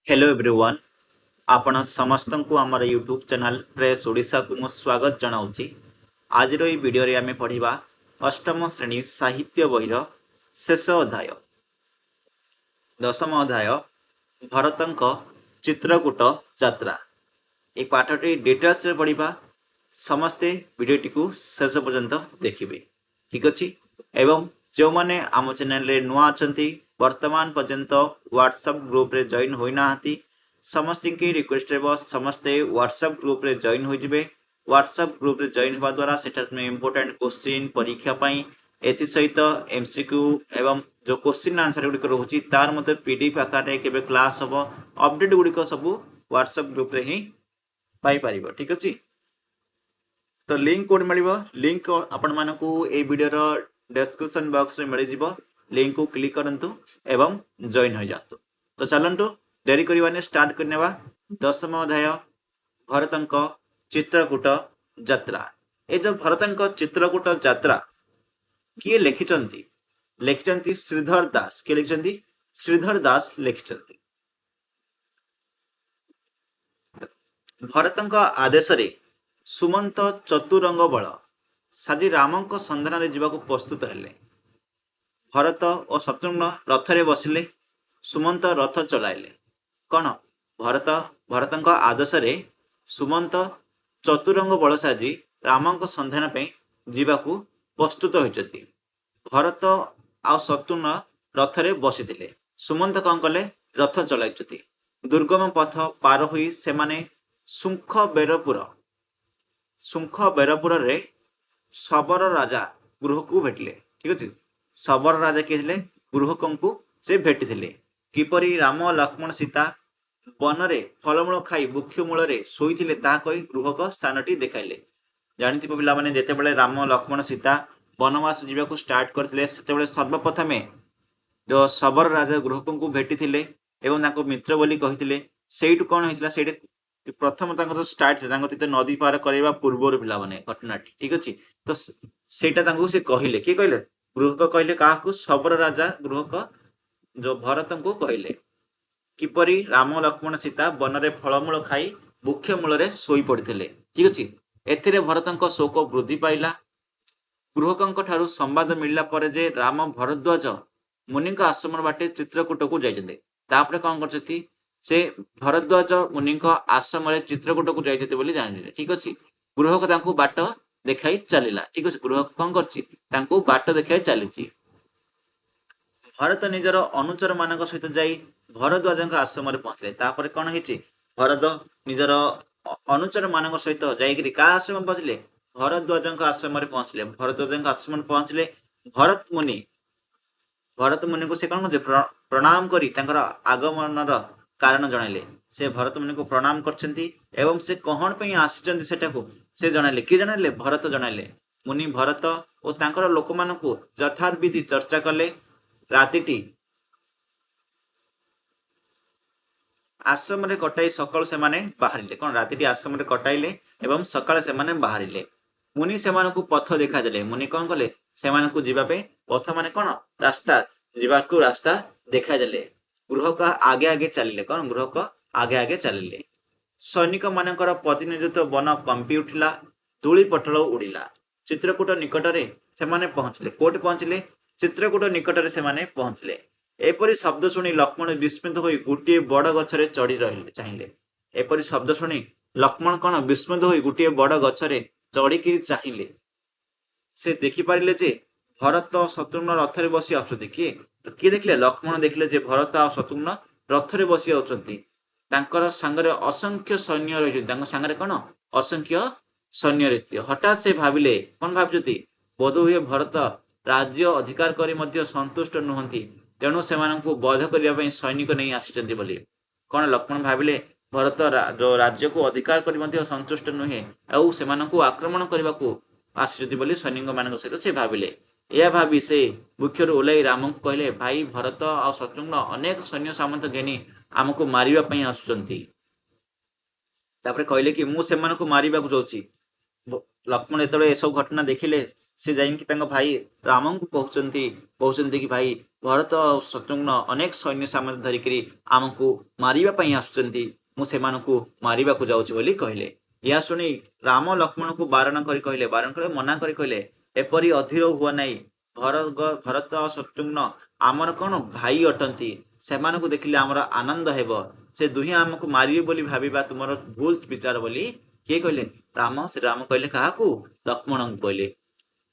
Hello everyone आपण समस्त को आमर यूट्यूब चैनल प्रेस ओडिशा को मु स्वागत जनाऊँगी। आज वीडियो रे आमे पढ़िबा अष्टम श्रेणी साहित्य बहिर शेष अध्याय दशम अध्याय भरतंक चित्रकूट यात्रा। ए पाठटी डिटेल्स रे पढ़िबा समस्ते वीडियोटी को शेष पर्यंत देखिबे। ठीक अछि एवं जो माने आम चैनल रे नुआ अछंती वर्तमान पर्यंत व्हाट्सएप ग्रुप रे जॉइन होई नाहंती समस्त की रिक्वेस्ट रे बस समस्ते व्हाट्सएप ग्रुप रे जॉइन हो जिवे। व्हाट्सएप ग्रुप रे जॉइन होवा द्वारा सेटा में इंपोर्टेंट क्वेश्चन परीक्षा पई एथि सहित एमसीक्यू एवं जो क्वेश्चन आंसर गुडी रहउची तार मते पीडीएफ आकार रे केबे क्लास हबो अपडेट गुडी को सब व्हाट्सएप ग्रुप रे ही पाई परिबो। ठीक अछि तो लिंक कोड मिलिबो लिंक आपण मानकू ए वीडियो रो डिस्क्रिप्शन बॉक्स रे मिलि जिवो लिंक को क्लिक करंतु एवं जॉइन हो जातु। तो चलंतु देरी करिवाने स्टार्ट करनेवा दशम अध्याय भरतंक चित्रकूट यात्रा। ए जो भरतंक चित्रकूट यात्रा किए लिखिचंती लिखिचंती श्रीधर दास किए लिखिचंती श्रीधर दास लिखिचंती। भरतंक आदेश रे सुमंत चतुरंग बल साजी रामंक सन्धान रे जीवाकू प्रस्तुत हेले। भरत और शत्रुघ्न रथरे बसिले सुमंत रथ चलाइले। कौन भरतंक आदेश रे सुमंत चतुरंग बल साजी रामंक सन्धान पे जीवाकू प्रस्तुत होइचती। भरत आ शत्रुघ्न रथरे बसिथिले सुमंत कौन कले रथ चलाइचती। दुर्गम पथ पार होई सेमाने सुंख बेरपुर रे शबर राजा गृह को भेटिले। ठीक अछि शबर राजा किए थिले गृहक को से भेटिथिले। किपरि राम लक्ष्मण सीता बनरे फलमूल खाई वृक्ष मूल शोइथिले ताहा कहि गृहक स्थानटी देखाइले। जानिथिबे पिला माने जेतेबेले राम लक्ष्मण सीता वनवास जीवाकू स्टार्ट करथिले सेतेबेले सर्वप्रथमे जो शबर राजा गृहक को भेटिथिले एवं ताको मित्र बोली कहिथिले। सेइटु कोन होइथिला सेइटे प्रथम तांको स्टार्ट तांको नदी पार करबा पूर्व पिला माने घटनाटी। ठीक अछि तो सेटा तांको से कहिले कि कहिले गृहक कहिले काहाकू शबर राजा गृहक जो भरत को कहिले किपरि राम लक्ष्मण सीता बनरे फलमूल खाई वृक्ष मूल शोई पड़िथिले। ठीक अछि एथिरे भरतंक शोक वृद्धि पाइला। गृहकंक ठारू संवाद मिलला परे जे राम भरद्वाज मुनि आश्रम बाटे चित्रकूट को जाइछन्ते। तापरे कोन करछथि से भरद्वाज मुनि आश्रम चित्रकूट को जाइछते बोली जानिले। ठीक अछि गृहक तांको बाट देखाई चलिला। ठीक अछि गृहक कोन करछि तांको बाट देखाई चलिछि। भरत निजर अनुचर मानक सहित जाई भरद्वाज आश्रम पहुंचले। तापर कौन है भरत निजर अनुचर मानक सहित जाइकरी का आश्रम पहुंचले भरद्वाज आश्रम पहुंचले। भरद्वाज आश्रम पहुंचले भरत मुनि को से कौन कर प्रणाम करी आगमन कारण जनइले। से भरत मुनि को प्रणाम करछन्ती एवं से कौन पे आसिचन्ती सेटाको से जनइले। कि जनइले भरत जनइले। मुनि भरत और तांकर लोक मानकू यथाविधि चर्चा कले। रातिटी आश्रम रे कटाई सकाळ से माने बाहरिले। कोन रातिटी आश्रम रे कटाइले एवं सकाळ से माने बाहरिले। मुनि से मानकू पथ देखा देले। मुनि कोन कले से मानकू जीवा पे पथ माने कोन रास्ता जीवाकू रास्ता देखा देले। गृहक आगे आगे चलिले। कोन गृहक आगे आगे चलिले। सैनिक मानकर प्रतिनिधित्व वन कंपी उठिला धूली पटल उड़िला। चित्रकूट निकटरे से माने पहुंचले। कोट पहुंचले चित्रकूट निकटरे से माने पहुंचले। एपरी शब्द शुणी लक्ष्मण विस्मित होई गोटे बड़ गछरे चढ़ी रहिले चाहिए। एपरी शब्द शुणी लक्ष्मण कौन विस्मित होई गोटे बड़ गछरे चढ़ी चाहिए। से देखि पारिले जे भरत और शत्रुघ्न रथरे बसी आछुती। किए देखले लक्ष्मण देखले जे भरत और शत्रुघ्न रथरे बसी आछुती। तांकर संगरे असंख्य सैन्य रहिछि। तांकर संगरे कोन असंख्य सैन्य रहिछि। हठात से भाबिले कोन भाबिजति बोध हुए भरत राज्य अधिकार करी मध्य संतुष्ट नुहंती तेणु से बध करने सैनिक नहीं आसी बोली कौन लक्ष्मण भाविले भरत जो राज्य को अधिकार कर संतुष्ट नुहे आउ से आक्रमण करने को आसी बोली सैनिक मान सहित से भाविले। यह भावी से वृक्षर ओह्लाई राम को कहले भाई भरत आ शत्रुघ्न अनेक सैन्य सामंत घेनी आमको मारिबा आसुचंती। कहले कि मु से मारवा जाऊँगी ଲକ୍ଷ୍ମଣ ଯେତେବେଳେ ଏସବୁ ଘଟଣା ଦେଖିଲେ ସେ ଯାଇକି ତାଙ୍କ ଭାଇ ରାମଙ୍କୁ କହୁଛନ୍ତି କି ଭାଇ ଭରତ ଆଉ ଶତ୍ରୁଘ୍ନ ଅନେକ ସୈନ୍ୟ ସାମନ୍ତ ଧରିକିରି ଆମକୁ ମାରିବା ପାଇଁ ଆସୁଛନ୍ତି, ମୁଁ ସେମାନଙ୍କୁ ମାରିବାକୁ ଯାଉଛି ବୋଲି କହିଲେ। ଏହା ଶୁଣି ରାମ ଲକ୍ଷ୍ମଣଙ୍କୁ ବାରଣ କରି ମନା କରି କହିଲେ ଏପରି ଅଧୀର ହୁଅ ନାହିଁ। ଭରତ ଆଉ ଶତ୍ରୁଘ୍ନ ଆମର କଣ ଭାଇ ଅଟନ୍ତି, ସେମାନଙ୍କୁ ଦେଖିଲେ ଆମର ଆନନ୍ଦ ହେବ। ସେ ଦୁହେଁ ଆମକୁ ମାରିବେ ବୋଲି ଭାବିବା ତୁମର ଭୁଲ ବିଚାର ବୋଲି କିଏ କହିଲେ? ଶ୍ରୀରାମ କହିଲେ କାହାକୁ? ଲକ୍ଷ୍ମଣଙ୍କୁ କହିଲେ।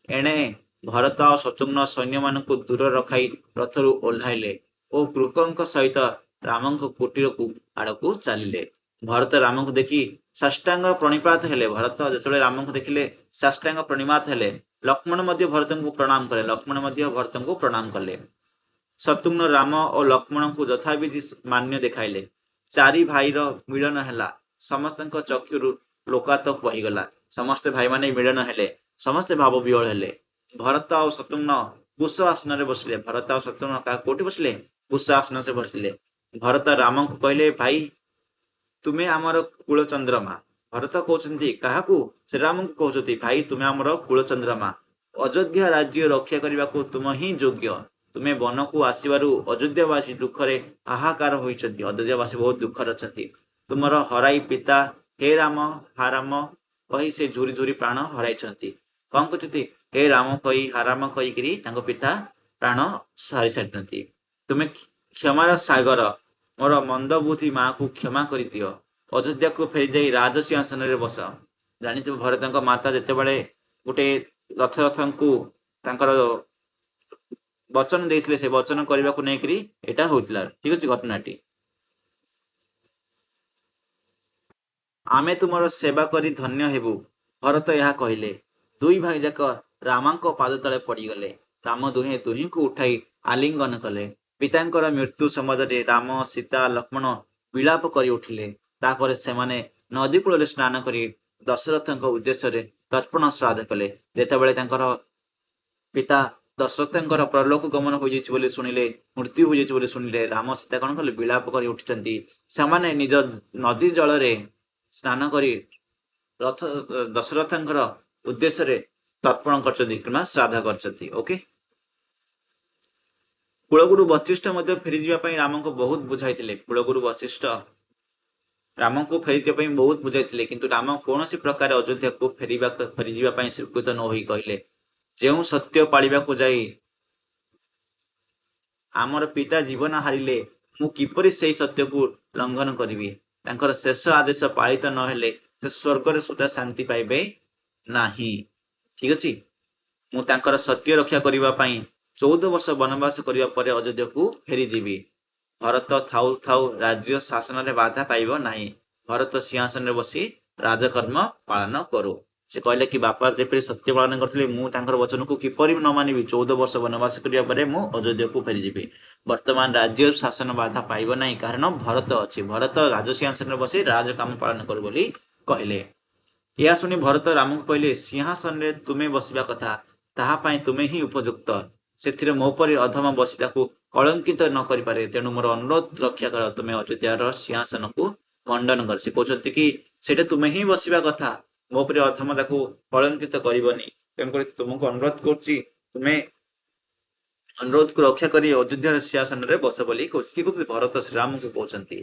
ଏଣେ ଭରତ ଆଉ ଶତ୍ରୁଘ୍ନ ସୈନ୍ୟମାନଙ୍କୁ ଦୂର ରଖାଇ ରଥରୁ ଓହ୍ଲାଇଲେ ଓ କୃପଙ୍କ ସହିତ ରାମଙ୍କ କୁଟୀରକୁ ଆଡକୁ ଚାଲିଲେ। ଭରତ ରାମଙ୍କୁ ଦେଖି ସାଷ୍ଟାଙ୍ଗ ପ୍ରଣିପାତ ହେଲେ। ଭରତ ଯେତେବେଳେ ରାମଙ୍କୁ ଦେଖିଲେ ସାଷ୍ଟାଙ୍ଗ ପ୍ରଣିପାତ ହେଲେ। ଲକ୍ଷ୍ମଣ ମଧ୍ୟ ଭରତଙ୍କୁ ପ୍ରଣାମ କଲେ। ଲକ୍ଷ୍ମଣ ମଧ୍ୟ ଭରତଙ୍କୁ ପ୍ରଣାମ କଲେ। ଶତ୍ରୁଘ୍ନ ରାମ ଓ ଲକ୍ଷ୍ମଣଙ୍କୁ ଯଥାବିଧି ମାନ୍ୟ ଦେଖାଇଲେ। ଚାରି ଭାଇର ମିଳନ ହେଲା। ସମସ୍ତଙ୍କ ଚକ୍ଷୁରୁ ଲୋକାତପ ବହିଗଲା। ସମସ୍ତେ ଭାଇମାନେ ମିଳନ ହେଲେ। ସମସ୍ତେ ଭାବ ବିହଳ ହେଲେ। ଭରତ ଆଉ ଶତ୍ରୁଘ୍ନ କୁଶ ଆସନରେ ବସିଲେ। ଭରତ ଆଉ ଶତ୍ରୁଘ୍ନ କୋଉଠି ବସିଲେ? କୁଶ ଆସନରେ ବସିଲେ। ଭରତ ରାମଙ୍କୁ କହିଲେ ଭାଇ ତୁମେ ଆମର କୁଳ ଚନ୍ଦ୍ରମା। ଭରତ କହୁଛନ୍ତି କାହାକୁ? ଶ୍ରୀରାମଙ୍କୁ କହୁଛନ୍ତି ଭାଇ ତୁମେ ଆମର କୁଳ ଚନ୍ଦ୍ରମା। ଅଯୋଧ୍ୟା ରାଜ୍ୟ ରକ୍ଷା କରିବାକୁ ତୁମ ହିଁ ଯୋଗ୍ୟ। ତୁମେ ବନକୁ ଆସିବାରୁ ଅଯୋଧ୍ୟାବାସୀ ଦୁଃଖରେ ହାହାକାର ହୋଇଛନ୍ତି। ଅଯୋଧ୍ୟାବାସୀ ବହୁତ ଦୁଃଖରେ ଅଛନ୍ତି। ତୁମର ହରାଇ ପିତା ହେ ରାମ ହା ରାମ କହି ସେ ଝୁରି ଝୁରି ପ୍ରାଣ ହରାଇଛନ୍ତି। କଣ କରୁଛନ୍ତି? ହେ ରାମ କହି ହା ରାମ କହିକିରି ତାଙ୍କ ପିତା ପ୍ରାଣ ହାରି ସାରିଛନ୍ତି। ତୁମେ କ୍ଷମାର ସାଗର, ମୋର ମନ୍ଦ ବୁଦ୍ଧି ମାକୁ କ୍ଷମା କରିଦିଅ। ଅଯୋଧ୍ୟାକୁ ଫେରିଯାଇ ରାଜସିଂହାସନରେ ବସ। ଜାଣିଛ ଭରତଙ୍କ ମାତା ଯେତେବେଳେ ଗୋଟେ ରଥଙ୍କୁ ତାଙ୍କର ବଚନ ଦେଇଥିଲେ, ସେ ବଚନ କରିବାକୁ ନେଇକରି ଏଇଟା ହଉଥିଲା। ଠିକ ଅଛି ଘଟଣାଟି। ଆମେ ତୁମର ସେବା କରି ଧନ୍ୟ ହେବୁ। ଭରତ ଏହା କହିଲେ। ଦୁଇ ଭାଇ ଯାକ ରାମଙ୍କ ପାଦ ତଳେ ପଡିଗଲେ। ରାମ ଦୁହେଁ ଦୁହିଁଙ୍କୁ ଉଠାଇ ଆଲିଙ୍ଗନ କଲେ। ପିତାଙ୍କର ମୃତ୍ୟୁ ସମୟରେ ରାମ ସୀତା ଲକ୍ଷ୍ମଣ ବିଳାପ କରି ଉଠିଲେ। ତାପରେ ସେମାନେ ନଦୀ କୂଳରେ ସ୍ନାନ କରି ଦଶରଥଙ୍କ ଉଦ୍ଦେଶ୍ୟରେ ତର୍ପଣ ଶ୍ରାଦ୍ଧ କଲେ। ଯେତେବେଳେ ତାଙ୍କର ପିତା ଦଶରଥଙ୍କର ପରଲୋକ ଗମନ ହୋଇଯାଇଛି ବୋଲି ଶୁଣିଲେ, ମୃତ୍ୟୁ ହୋଇଯାଇଛି ବୋଲି ଶୁଣିଲେ, ରାମ ସୀତା କଣ କଲେ? ବିଳାପ କରି ଉଠିଛନ୍ତି। ସେମାନେ ନିଜ ନଦୀ ଜଳରେ ସ୍ନାନ କରି ଦଶରଥଙ୍କର ଉଦ୍ଦେଶ୍ୟରେ ତର୍ପଣ କରିଛନ୍ତି କିମ୍ବା ଶ୍ରାଦ୍ଧ କରିଛନ୍ତି। ଓକେ। କୁଳଗୁରୁ ବଶିଷ୍ଠ ମଧ୍ୟ ଫେରିଯିବା ପାଇଁ ରାମଙ୍କୁ ବହୁତ ବୁଝାଇଥିଲେ। କୁଳଗୁରୁ ବଶିଷ୍ଠ ରାମଙ୍କୁ ଫେରିଯିବା ପାଇଁ ବହୁତ ବୁଝାଇଥିଲେ, କିନ୍ତୁ ରାମ କୌଣସି ପ୍ରକାର ଅଯୋଧ୍ୟାକୁ ଫେରିଯିବା ପାଇଁ ସ୍ୱୀକୃତ ନ ହୋଇ କହିଲେ ଯେଉଁ ସତ୍ୟ ପାଳିବାକୁ ଯାଇ ଆମର ପିତା ଜୀବନ ହାରିଲେ, ମୁଁ କିପରି ସେହି ସତ୍ୟକୁ ଲଙ୍ଘନ କରିବି? ତାଙ୍କର ଶେଷ ଆଦେଶ ପାଳିତ ନହେଲେ ସେ ସ୍ୱର୍ଗରେ ସୁଦ୍ଧା ଶାନ୍ତି ପାଇବେ ନାହିଁ। ଠିକ ଅଛି। ମୁଁ ତାଙ୍କର ସତ୍ୟ ରକ୍ଷା କରିବା ପାଇଁ 14 ବର୍ଷ ବନବାସ କରିବା ପରେ ଅଯୋଧ୍ୟାକୁ ଫେରିଯିବି। ଭରତ ଥାଉ ଥାଉ ରାଜ୍ୟ ଶାସନରେ ବାଧା ପାଇବ ନାହିଁ। ଭରତ ସିଂହାସନରେ ବସି ରାଜକର୍ମ ପାଳନ କରୁ। ସେ କହିଲେ କି ବାପା ଯେପରି ସତ୍ୟ ପାଳନ କରିଥିଲେ, ମୁଁ ତାଙ୍କର ବଚନକୁ କିପରି ନ ମାନିବି? 14 ବର୍ଷ ବନବାସ କରିବା ପରେ ମୁଁ ଅଯୋଧ୍ୟାକୁ ଫେରିଯିବି। ବର୍ତ୍ତମାନ ରାଜ୍ୟ ଶାସନ ବାଧା ପାଇବ ନାହିଁ, କାରଣ ଭରତ ଅଛି। ଭରତ ରାଜ ସିଂହାସନରେ ବସି ରାଜକାମ ପାଳନ କରୁ ବୋଲି କହିଲେ। ଏହା ଶୁଣି ଭରତ ରାମଙ୍କୁ କହିଲେ ସିଂହାସନରେ ତୁମେ ବସିବା କଥା, ତାହା ପାଇଁ ତୁମେ ହିଁ ଉପଯୁକ୍ତ। ସେଥିରେ ମୋ ପରି ଅଧମ ବସି ତାକୁ କଳଙ୍କିତ ନ କରିପାରେ। ତେଣୁ ମୋର ଅନୁରୋଧ ରକ୍ଷା କର। ତୁମେ ଅଯୋଧ୍ୟାର ସିଂହାସନକୁ ମଣ୍ଡନ କର। ସେ କହୁଛନ୍ତି କି ସେଇଟା ତୁମେ ହିଁ ବସିବା କଥା, ମୋ ପରି ଅଧମ ତାକୁ କଳଙ୍କିତ କରିବନି। ତେଣୁକରି ତୁମକୁ ଅନୁରୋଧ କରୁଛି, ତୁମେ ଅନୁରୋଧକୁ ରକ୍ଷା କରି ଅଯୋଧ୍ୟାର ସିଂହାସନରେ ବସ ବୋଲି କହୁଛନ୍ତି। ଭରତ ଶ୍ରୀରାମଙ୍କୁ କହୁଛନ୍ତି।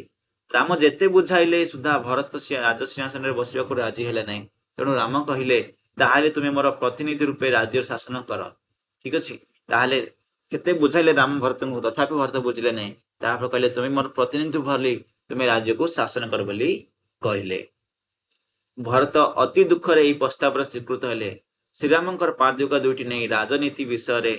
ରାମ ଯେତେ ବୁଝାଇଲେ ସୁଦ୍ଧା ଭରତ ରାଜ ସିଂହାସନରେ ବସିବାକୁ ରାଜି ହେଲେ ନାହିଁ। ତେଣୁ ରାମ କହିଲେ ତାହେଲେ ତୁମେ ମୋର ପ୍ରତିନିଧି ରୂପେ ରାଜ୍ୟର ଶାସନ କର। ଠିକ ଅଛି। ତାହେଲେ କେତେ ବୁଝାଇଲେ ରାମ ଭରତଙ୍କୁ, ତଥାପି ଭରତ ବୁଝିଲେ ନାହିଁ। ତାପରେ କହିଲେ ତୁମେ ମୋର ପ୍ରତିନିଧି ଭଳି ତୁମେ ରାଜ୍ୟକୁ ଶାସନ କର ବୋଲି କହିଲେ। ଭରତ ଅତି ଦୁଃଖରେ ଏହି ପ୍ରସ୍ତାବରେ ସ୍ୱୀକୃତ ହେଲେ। ଶ୍ରୀରାମଙ୍କର ପାଦୁକା ଦୁଇଟି ନେଇ ରାଜନୀତି ବିଷୟରେ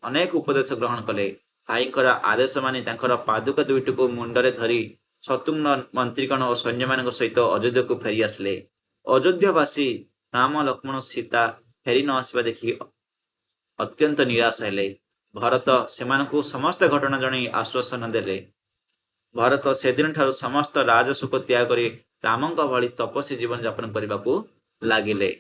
ଅନେକ ଉପଦେଶ ଗ୍ରହଣ କଲେ। ଭାଇଙ୍କର ଆଦେଶ ମାନି ତାଙ୍କର ପାଦୁକା ଦୁଇଟିକୁ ମୁଣ୍ଡରେ ଧରି ଶତ୍ରୁଘ୍ନ ମନ୍ତ୍ରୀଗଣ ଓ ସୈନ୍ୟମାନଙ୍କ ସହିତ ଅଯୋଧ୍ୟାକୁ ଫେରି ଆସିଲେ। ଅଯୋଧ୍ୟାବାସୀ ରାମ ଲକ୍ଷ୍ମଣ ସୀତା ଫେରି ନ ଆସିବା ଦେଖି ଅତ୍ୟନ୍ତ ନିରାଶ ହେଲେ। ଭରତ ସେମାନଙ୍କୁ ସମସ୍ତ ଘଟଣା ଜଣାଇ ଆଶ୍ୱାସନ ଦେଲେ। ଭରତ ସେଦିନ ଠାରୁ ସମସ୍ତ ରାଜସୁଖ ତ୍ୟାଗ କରି ରାମଙ୍କ ଭଳି ତପସ୍ୱୀ ଜୀବନ ଯାପନ କରିବାକୁ ଲାଗିଲେ।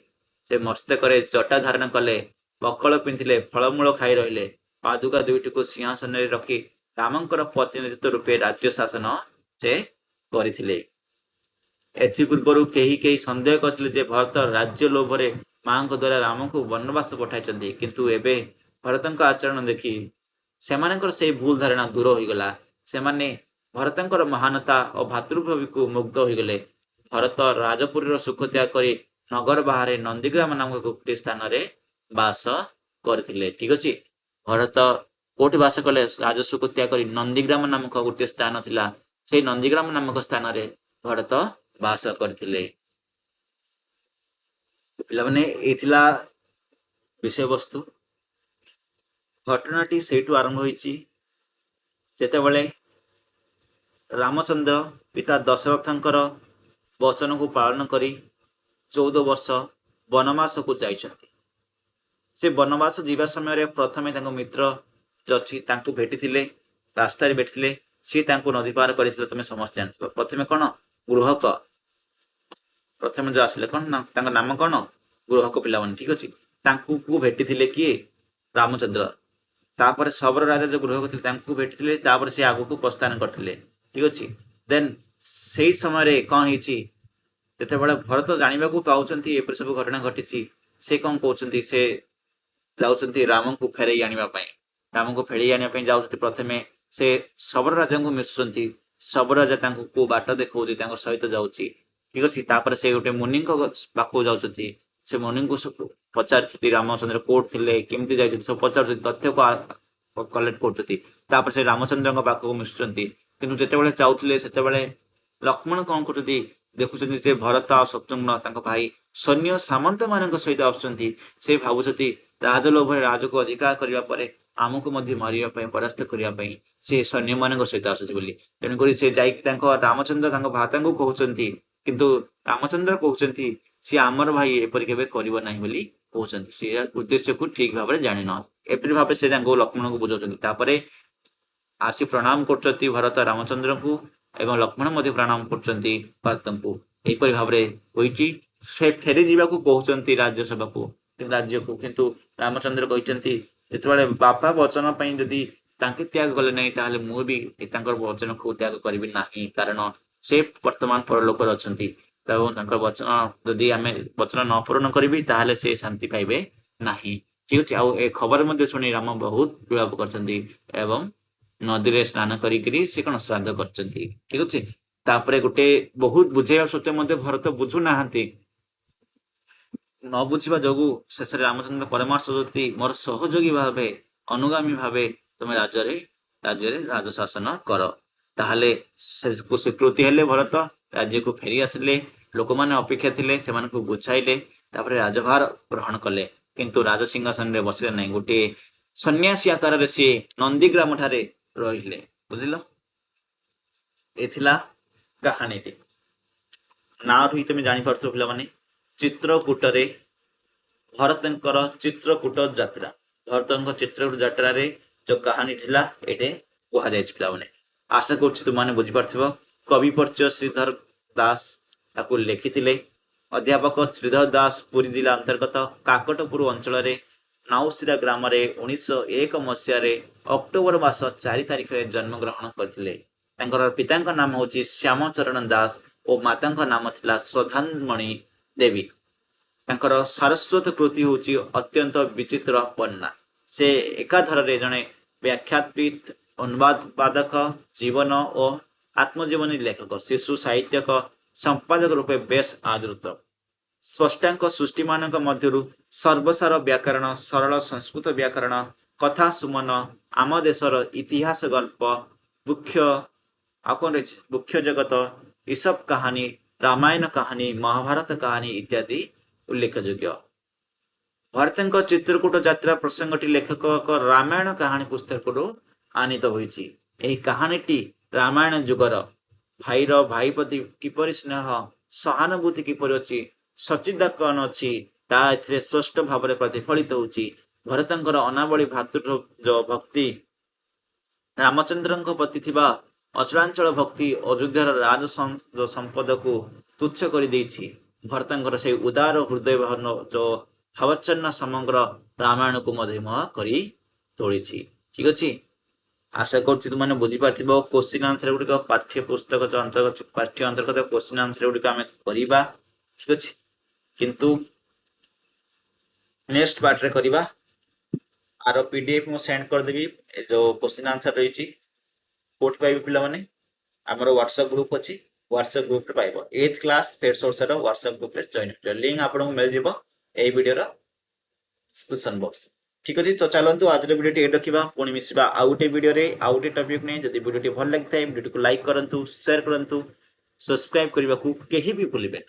ସେ ମସ୍ତକରେ ଜଟା ଧାରଣ କଲେ, ବକଳ ପିନ୍ଧିଲେ, ଫଳମୂଳ ଖାଇ ରହିଲେ। ପାଦୁକା ଦୁଇଟିକୁ ସିଂହାସନରେ ରଖି ରାମଙ୍କର ପ୍ରତିନିଧିତ୍ୱ ରୂପେ ରାଜ୍ୟ ଶାସନ ସେ କରିଥିଲେ। ଏଥିପୂର୍ବରୁ କେହି କେହି ସନ୍ଦେହ କରିଥିଲେ ଯେ ଭରତ ରାଜ୍ୟ ଲୋଭରେ ମାଙ୍କ ଦ୍ୱାରା ରାମଙ୍କୁ ବନବାସ ପଠାଇଛନ୍ତି, କିନ୍ତୁ ଏବେ ଭରତଙ୍କ ଆଚରଣ ଦେଖି ସେମାନଙ୍କର ସେଇ ଭୁଲ ଧାରଣା ଦୂର ହୋଇଗଲା। ସେମାନେ ଭରତଙ୍କର ମହାନତା ଓ ଭାତୃଭାବକୁ ମୁଗ୍ଧ ହୋଇଗଲେ। ଭରତ ରାଜପୁରୀର ସୁଖ ତ୍ୟାଗ କରି ନଗର ବାହାରେ ନନ୍ଦୀଗ୍ରାମ ନାମକ ଗୋଟିଏ ସ୍ଥାନରେ ବାସ କରିଥିଲେ। ଠିକ ଅଛି, ଭରତ କୋଉଠି ବାସ କଲେ? ରାଜସୁଖ ତ୍ୟାଗ କରି ନନ୍ଦୀଗ୍ରାମ ନାମକ ଗୋଟିଏ ସ୍ଥାନ ଥିଲା, ସେଇ ନନ୍ଦୀଗ୍ରାମ ନାମକ ସ୍ଥାନରେ ଭରତ ବାସ କରିଥିଲେ। ପିଲାମାନେ ଏଇ ଥିଲା ବିଷୟବସ୍ତୁ। ଘଟଣାଟି ସେଇଠୁ ଆରମ୍ଭ ହୋଇଛି ଯେତେବେଳେ ରାମଚନ୍ଦ୍ର ପିତା ଦଶରଥଙ୍କର ବଚନକୁ ପାଳନ କରି 14 ବର୍ଷ ବନବାସକୁ ଯାଇଛନ୍ତି। ସେ ବନବାସ ଯିବା ସମୟରେ ପ୍ରଥମେ ତାଙ୍କ ମିତ୍ର ଯୋଉ ଅଛି ତାଙ୍କୁ ଭେଟିଥିଲେ, ରାସ୍ତାରେ ଭେଟିଥିଲେ। ସିଏ ତାଙ୍କୁ ନଦୀ ପାର କରିଥିଲେ, ତମେ ସମସ୍ତେ ଜାଣିଥିବ। ପ୍ରଥମେ କଣ? ଗୃହକ। ପ୍ରଥମେ ଯୋଉ ଆସିଲେ କଣ ନା, ତାଙ୍କ ନାମ କଣ? ଗୃହକ। ପିଲାମାନେ ଠିକ ଅଛି, ତାଙ୍କୁ ଭେଟିଥିଲେ କିଏ? ରାମଚନ୍ଦ୍ର। ତାପରେ ଶବର ରାଜା ଯୋଉ ଗୃହକ ଥିଲେ ତାଙ୍କୁ ଭେଟିଥିଲେ, ତାପରେ ସେ ଆଗକୁ ପ୍ରସ୍ଥାନ କରିଥିଲେ। ଠିକ ଅଛି, ଦେନ୍ ସେଇ ସମୟରେ କଣ ହେଇଛି, ଯେତେବେଳେ ଭରତ ଜାଣିବାକୁ ପାଉଛନ୍ତି ଏପରି ସବୁ ଘଟଣା ଘଟିଛି, ସେ କଣ କହୁଛନ୍ତି, ସେ ଯାଉଛନ୍ତି ରାମଙ୍କୁ ଫେରେଇ ଆଣିବା ପାଇଁ। ରାମଙ୍କୁ ଫେରେଇ ଆଣିବା ପାଇଁ ଯାଉଛନ୍ତି। ପ୍ରଥମେ ସେ ଶବର ରାଜାଙ୍କୁ ମିଶୁଛନ୍ତି। ଶବର ରାଜା ତାଙ୍କୁ କୋଉ ବାଟ ଦେଖଉଛି, ତାଙ୍କ ସହିତ ଯାଉଛି। ଠିକ ଅଛି, ତାପରେ ସେ ଗୋଟେ ମୁନିଙ୍କ ପାଖକୁ ଯାଉଛନ୍ତି। ସେ ମୁନିଙ୍କୁ ପଚାରୁଛନ୍ତି ରାମଚନ୍ଦ୍ର କୋଉଠି ଥିଲେ, କେମିତି ଯାଇଛନ୍ତି, ସବୁ ପଚାରୁଛନ୍ତି, ତଥ୍ୟକୁ କଲେକ୍ଟ କରୁଛନ୍ତି। ତାପରେ ସେ ରାମଚନ୍ଦ୍ରଙ୍କ ପାଖକୁ ମିଶୁଛନ୍ତି। କିନ୍ତୁ ଯେତେବେଳେ ଯାଉଥିଲେ ସେତେବେଳେ ଲକ୍ଷ୍ମଣ କଣ କରୁଛନ୍ତି, ଦେଖୁଛନ୍ତି ଯେ ଭରତ ଆଉ ଶତ୍ରୁଘ୍ନ ତାଙ୍କ ଭାଇ ସୈନ୍ୟ ସାମନ୍ତ ମାନଙ୍କ ସହିତ ଆସୁଛନ୍ତି। ସେ ଭାବୁଛନ୍ତି ରାଜଲୋଭରେ ରାଜକୁ ଅଧିକାର କରିବା ପରେ ଆମକୁ ମଧ୍ୟ ମାରିବା ପାଇଁ, ପରାସ୍ତ କରିବା ପାଇଁ ସେ ସୈନ୍ୟମାନଙ୍କ ସହିତ ଆସୁଛି ବୋଲି। ତେଣୁକରି ସେ ଯାଇକି ତାଙ୍କ ରାମଚନ୍ଦ୍ର ତାଙ୍କ ଭ୍ରାତାଙ୍କୁ କହୁଛନ୍ତି, କିନ୍ତୁ ରାମଚନ୍ଦ୍ର କହୁଛନ୍ତି ସିଏ ଆମର ଭାଇ ଏପରି କେବେ କରିବ ନାହିଁ ବୋଲି କହୁଛନ୍ତି। ସେ ଉଦ୍ଦେଶ୍ୟକୁ ଠିକ ଭାବରେ ଜାଣିନାହାନ୍ତି। ଏପରି ଭାବେ ସେ ତାଙ୍କୁ ଲକ୍ଷ୍ମଣଙ୍କୁ ବୁଝାଉଛନ୍ତି। ତାପରେ ଆସି ପ୍ରଣାମ କରୁଛନ୍ତି ଭରତ ରାମଚନ୍ଦ୍ରଙ୍କୁ, ଏବଂ ଲକ୍ଷ୍ମଣ ମଧ୍ୟ ପ୍ରଣାମ କରୁଛନ୍ତି ଭରତଙ୍କୁ। ଏହିପରି ଭାବରେ ହୋଇଛି। ସେ ଫେରି ଯିବାକୁ କହୁଛନ୍ତି ରାଜ୍ୟସଭାକୁ, ରାଜ୍ୟକୁ, କିନ୍ତୁ ରାମଚନ୍ଦ୍ର କହିଛନ୍ତି ଯେତେବେଳେ ବାପା ବଚନ ପାଇଁ ଯଦି ତାଙ୍କେ ତ୍ୟାଗ କଲେ ନାହିଁ, ତାହେଲେ ମୁଁ ବି ତାଙ୍କର ବଚନକୁ ତ୍ୟାଗ କରିବି ନାହିଁ। କାରଣ ସେ ବର୍ତ୍ତମାନ ପରଲୋକରେ ଅଛନ୍ତି, ଏବଂ ତାଙ୍କର ବଚନ ଯଦି ଆମେ ବଚନ ନ ପୂରଣ କରିବି ତାହେଲେ ସେ ଶାନ୍ତି ପାଇବେ ନାହିଁ। ଠିକ ଅଛି, ଆଉ ଏ ଖବର ମଧ୍ୟ ଶୁଣି ରାମ ବହୁତ ବିଳାପ କରିଛନ୍ତି ଏବଂ ନଦୀରେ ସ୍ନାନ କରିକିରି ସେ କଣ ଶ୍ରାଦ୍ଧ କରିଛନ୍ତି। ଠିକ ଅଛି, ତାପରେ ଗୋଟେ ବହୁତ ବୁଝେଇବା ସତ୍ତ୍ୱେ ମଧ୍ୟ ଭରତ ବୁଝୁନାହାନ୍ତି। ନ ବୁଝିବା ଯୋଗୁ ଶେଷରେ ରାମଚନ୍ଦ୍ର ପରାମର୍ଶ ଦଉଛନ୍ତି, ମୋର ସହଯୋଗୀ ଭାବେ, ଅନୁଗାମୀ ଭାବେ ତମେ ରାଜ୍ୟରେ ରାଜ ଶାସନ କର। ତାହେଲେ ସ୍ୱୀକୃତି ହେଲେ ଭରତ, ରାଜ୍ୟକୁ ଫେରି ଆସିଲେ। ଲୋକମାନେ ଅପେକ୍ଷା ଥିଲେ, ସେମାନଙ୍କୁ ବୁଝାଇଲେ, ତାପରେ ରାଜଭାର ଗ୍ରହଣ କଲେ। କିନ୍ତୁ ରାଜସିଂହାସନରେ ବସିଲେ ନାହିଁ। ଗୋଟିଏ ସନ୍ନ୍ୟାସୀ ଆକାରରେ ସିଏ ନନ୍ଦୀଗ୍ରାମ ଠାରେ ରହିଲେ। ବୁଝିଲ, ଏଥିଲା କାହାଣୀଟି। ନାଁରୁ ହିଁ ତମେ ଜାଣିପାରୁଥିବ ପିଲାମାନେ, ଚିତ୍ରକୂଟରେ ଭରତଙ୍କର ଚିତ୍ରକୂଟ ଯାତ୍ରା। ଭରତଙ୍କ ଚିତ୍ରକୂଟ ଯାତ୍ରାରେ ଯୋଉ କାହାଣୀ ଥିଲା ଏଠି କୁହାଯାଇଛି ପିଲାମାନେ। ଆଶା କରୁଛି ତୁମମାନେ ବୁଝିପାରୁଥିବ। କବି ପରିଚୟ ଶ୍ରୀଧର ଦାସ ତାକୁ ଲେଖିଥିଲେ। ଅଧ୍ୟାପକ ଶ୍ରୀଧର ଦାସ ପୁରୀ ଜିଲ୍ଲା ଅନ୍ତର୍ଗତ କାକଟପୁର ଅଞ୍ଚଳରେ ନାଉସିରା ଗ୍ରାମରେ 1901 ମସିହାରେ ଅକ୍ଟୋବର ମାସ 4 ତାରିଖରେ ଜନ୍ମଗ୍ରହଣ କରିଥିଲେ। ତାଙ୍କର ପିତାଙ୍କ ନାମ ହଉଛି ଶ୍ୟାମଚରଣ ଦାସ ଓ ମାତାଙ୍କ ନାମ ଥିଲା ଶ୍ରଦ୍ଧାମଣି ଦେବୀ। ତାଙ୍କର ସାରସ୍ୱତ କୃତି ହଉଛି ଅତ୍ୟନ୍ତ ବିଚିତ୍ର ବର୍ଣ୍ଣନା। ସେ ଏକାଧାରରେ ଜଣେ ବ୍ୟାଖ୍ୟାତବିତ୍, ଅନୁବାଦକ, ଜୀବନ ଓ ଆତ୍ମଜୀବନୀ ଲେଖକ, ଶିଶୁ ସାହିତ୍ୟକ, ସମ୍ପାଦକ ରୂପେ ବେଶ ଆଦୃତ। ସ୍ରଷ୍ଟାଙ୍କ ସୃଷ୍ଟିମାନଙ୍କ ମଧ୍ୟରୁ ସର୍ବସାର ବ୍ୟାକରଣ, ସରଳ ସଂସ୍କୃତ ବ୍ୟାକରଣ, କଥା ସୁମନ, ଆମ ଦେଶର ଇତିହାସ ଗଳ୍ପ, ବୃକ୍ଷ ଜଗତ, ଇସବ କାହାଣୀ, ରାମାୟଣ କାହାଣୀ, ମହାଭାରତ କାହାଣୀ ଇତ୍ୟାଦି ଉଲ୍ଲେଖଯୋଗ୍ୟ। ଭରତଙ୍କ ଚିତ୍ରକୂଟ ଯାତ୍ରା ପ୍ରସଙ୍ଗଟି ଲେଖକ ରାମାୟଣ କାହାଣୀ ପୁସ୍ତକରୁ ଆନିତ ହୋଇଛି। ଏହି କାହାଣୀଟି ରାମାୟଣ ଯୁଗର ଭାଇର ଭାଇ ପ୍ରତି କିପରି ସ୍ନେହ, ସହାନୁଭୂତି କିପରି ଅଛି, ସଚିଦାକନ ଅଛି, ତାହା ଏଥିରେ ସ୍ପଷ୍ଟ ଭାବରେ ପ୍ରତିଫଳିତ ହେଉଛି। ଭରତଙ୍କର ଅନାବଳୀ ଭାତୃ ଭକ୍ତି, ରାମଚନ୍ଦ୍ରଙ୍କ ପ୍ରତି ଥିବା ଅଚଳାଞ୍ଚଳ ଭକ୍ତି ଅଯୋଧ୍ୟାର ରାଜ ସମ୍ପଦକୁ ତୁଚ୍ଛ କରିଦେଇଛି। ଭରତଙ୍କର ସେଇ ଉଦାର ହୃଦୟ ଭାବଚ୍ଛନ୍ନ ସମଗ୍ର ରାମାୟଣକୁ ମଧୁମୟ କରି ତୋଳିଛି। ଠିକ ଅଛି, आशा करुच्ची तुमने बुझीपार क्वेश्चन आंसर गुड़िक पाठ्य पुस्तक अंतर्गत पाठ्य अंतर्गत क्वेश्चन आंसर गुड़िक आम करवा ठीक अच्छे किंतु नेक्स्ट पार्ट रे करवा आर पीडीएफ मु सेंड कर देबी जो क्वेश्चन आंसर रही कोट पाइबे पिला माने हमर व्हाट्सएप ग्रुप अछि व्हाट्सएप ग्रुप रे पाइबो 8th क्लास फेड सोर्स रो व्हाट्सएप ग्रुप रे जॉइन कर लिंक आपन मिल जिवो एई वीडियो रो डिस्क्रिप्शन बॉक्स ठीक अछि तो चलंतु आज रे वीडियो टी रखिबा पुनी मिसिबा आउटे वीडियो रे आउटे टॉपिक ने जदी वीडियो टी भल लागतै वीडियो को लाइक करंतु शेयर करंतु सब्सक्राइब करबा को केही भी भूलिबे